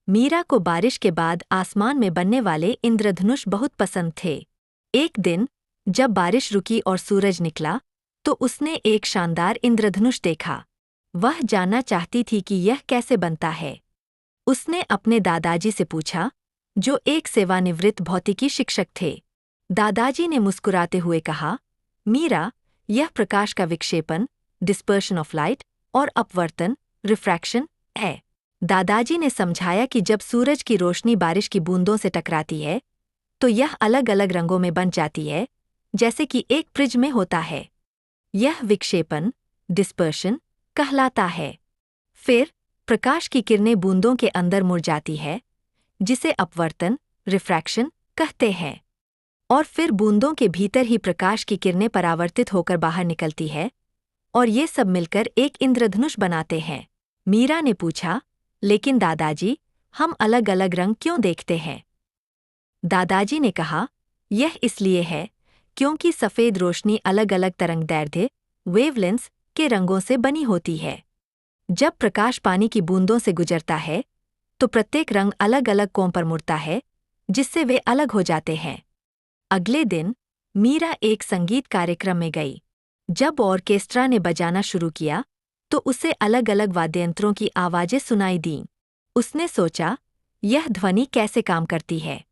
मीरा को बारिश के बाद आसमान में बनने वाले इंद्रधनुष बहुत पसंद थे। एक दिन जब बारिश रुकी और सूरज निकला तो उसने एक शानदार इंद्रधनुष देखा। वह जानना चाहती थी कि यह कैसे बनता है। उसने अपने दादाजी से पूछा, जो एक सेवानिवृत्त भौतिकी शिक्षक थे। दादाजी ने मुस्कुराते हुए कहा, मीरा, यह प्रकाश का विक्षेपण, डिस्पर्शन ऑफ लाइट, और अपवर्तन, रिफ्रैक्शन, है। दादाजी ने समझाया कि जब सूरज की रोशनी बारिश की बूंदों से टकराती है तो यह अलग अलग रंगों में बन जाती है, जैसे कि एक प्रिज्म में होता है। यह विक्षेपण, डिस्पर्शन, कहलाता है। फिर प्रकाश की किरणें बूंदों के अंदर मुड़ जाती है, जिसे अपवर्तन, रिफ्रैक्शन, कहते हैं। और फिर बूंदों के भीतर ही प्रकाश की किरणें परावर्तित होकर बाहर निकलती है और ये सब मिलकर एक इंद्रधनुष बनाते हैं। मीरा ने पूछा, लेकिन दादाजी, हम अलग अलग रंग क्यों देखते हैं? दादाजी ने कहा, यह इसलिए है क्योंकि सफ़ेद रोशनी अलग अलग तरंगदैर्ध्य, वेवलेंथ्स, के रंगों से बनी होती है। जब प्रकाश पानी की बूंदों से गुजरता है तो प्रत्येक रंग अलग अलग कोण पर मुड़ता है, जिससे वे अलग हो जाते हैं। अगले दिन मीरा एक संगीत कार्यक्रम में गई। जब ऑर्केस्ट्रा ने बजाना शुरू किया तो उसे अलग अलग वाद्ययंत्रों की आवाज़ें सुनाई दीं। उसने सोचा, यह ध्वनि कैसे काम करती है।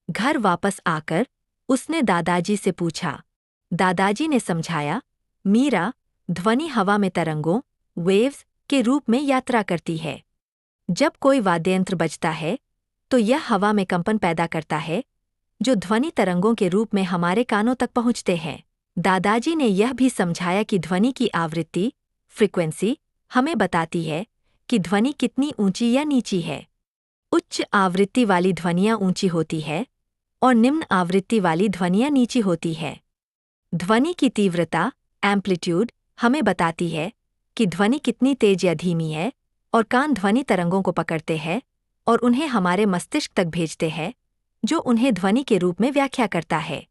घर वापस आकर उसने दादाजी से पूछा। दादाजी ने समझाया, मीरा, ध्वनि हवा में तरंगों, वेव्स, के रूप में यात्रा करती है। जब कोई वाद्ययंत्र बजता है तो यह हवा में कंपन पैदा करता है, जो ध्वनि तरंगों के रूप में हमारे कानों तक पहुंचते हैं। दादाजी ने यह भी समझाया कि ध्वनि की आवृत्ति, फ्रीक्वेंसी, हमें बताती है कि ध्वनि कितनी ऊंची या नीची है। उच्च आवृत्ति वाली ध्वनियाँ ऊंची होती है और निम्न आवृत्ति वाली ध्वनियाँ नीची होती है। ध्वनि की तीव्रता, एम्पलीट्यूड, हमें बताती है कि ध्वनि कितनी तेज या धीमी है, और कान ध्वनि तरंगों को पकड़ते हैं और उन्हें हमारे मस्तिष्क तक भेजते हैं, जो उन्हें ध्वनि के रूप में व्याख्या करता है।